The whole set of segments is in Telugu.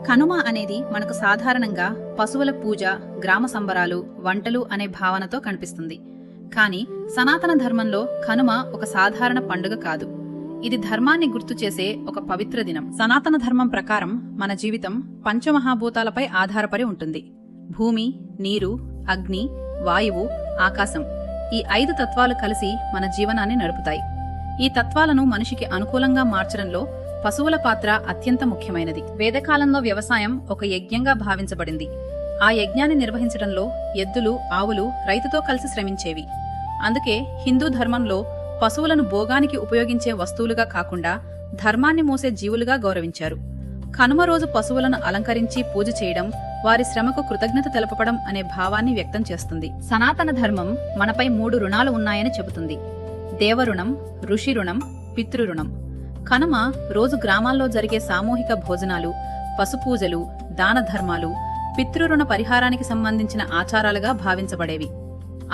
కనుమ అనేది మనకు సాధారణంగా పశువుల పూజ, గ్రామ సంబరాలు, వంటలు అనే భావనతో కనిపిస్తుంది. కానీ సనాతన ధర్మంలో కనుమ ఒక సాధారణ పండుగ కాదు. ఇది ధర్మాన్ని గుర్తు చేసే ఒక పవిత్ర దినం. సనాతన ధర్మం ప్రకారం మన జీవితం పంచమహాభూతాలపై ఆధారపడి ఉంటుంది. భూమి, నీరు, అగ్ని, వాయువు, ఆకాశం. ఈ 5 తత్వాలు కలిసి మన జీవనాన్ని నడుపుతాయి. ఈ తత్వాలను మనిషికి అనుకూలంగా మార్చడంలో పశువుల పాత్ర అత్యంత ముఖ్యమైనది. వేదకాలంలో వ్యవసాయం ఒక యజ్ఞంగా భావించబడింది. ఆ యజ్ఞాన్ని నిర్వహించడంలో ఎద్దులు, ఆవులు రైతుతో కలిసి శ్రమించేవి. అందుకే హిందూ ధర్మంలో పశువులను భోగానికి ఉపయోగించే వస్తువులుగా కాకుండా ధర్మాన్ని మోసే జీవులుగా గౌరవించారు. కనుమ రోజు పశువులను అలంకరించి పూజ చేయడం వారి శ్రమకు కృతజ్ఞత తెలపడం అనే భావాన్ని వ్యక్తం చేస్తుంది. సనాతన ధర్మం మనపై 3 రుణాలు ఉన్నాయని చెబుతుంది. దేవరుణం, ఋషి రుణం, పితృరుణం. కనుమ రోజు గ్రామాల్లో జరిగే సామూహిక భోజనాలు, పశుపూజలు, దాన ధర్మాలు పితృరుణ పరిహారానికి సంబంధించిన ఆచారాలుగా భావించబడేవి.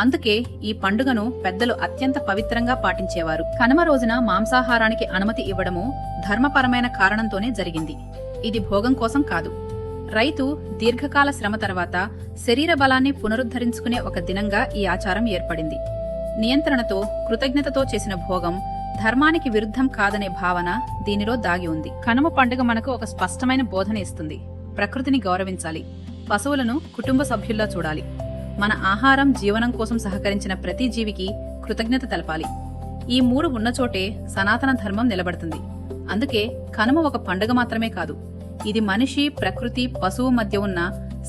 అందుకే ఈ పండుగను పెద్దలు అత్యంత పవిత్రంగా పాటించేవారు. కనుమ రోజున మాంసాహారానికి అనుమతి ఇవ్వడము ధర్మపరమైన కారణంతోనే జరిగింది. ఇది భోగం కోసం కాదు. రైతు దీర్ఘకాల శ్రమ తర్వాత శరీర బలాన్ని పునరుద్ధరించుకునే ఒక దినంగా ఈ ఆచారం ఏర్పడింది. నియంత్రణతో, కృతజ్ఞతతో చేసిన భోగం ధర్మానికి విరుద్ధం కాదనే భావన దీనిలో దాగి ఉంది. కనుమ పండుగ మనకు ఒక స్పష్టమైన బోధన ఇస్తుంది. ప్రకృతిని గౌరవించాలి, పశువులను కుటుంబ సభ్యుల్లా చూడాలి, మన ఆహారం, జీవనం కోసం సహకరించిన ప్రతి జీవికి కృతజ్ఞత తెలపాలి. ఈ 3 ఉన్నచోటే సనాతన ధర్మం నిలబడుతుంది. అందుకే కనుమ ఒక పండుగ మాత్రమే కాదు, ఇది మనిషి, ప్రకృతి, పశువు మధ్య ఉన్న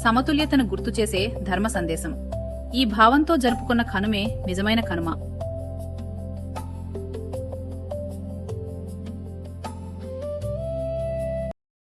సమతుల్యతను గుర్తుచేసే ధర్మ సందేశం. ఈ భావంతో జరుపుకున్న కనుమే నిజమైన కనుమ.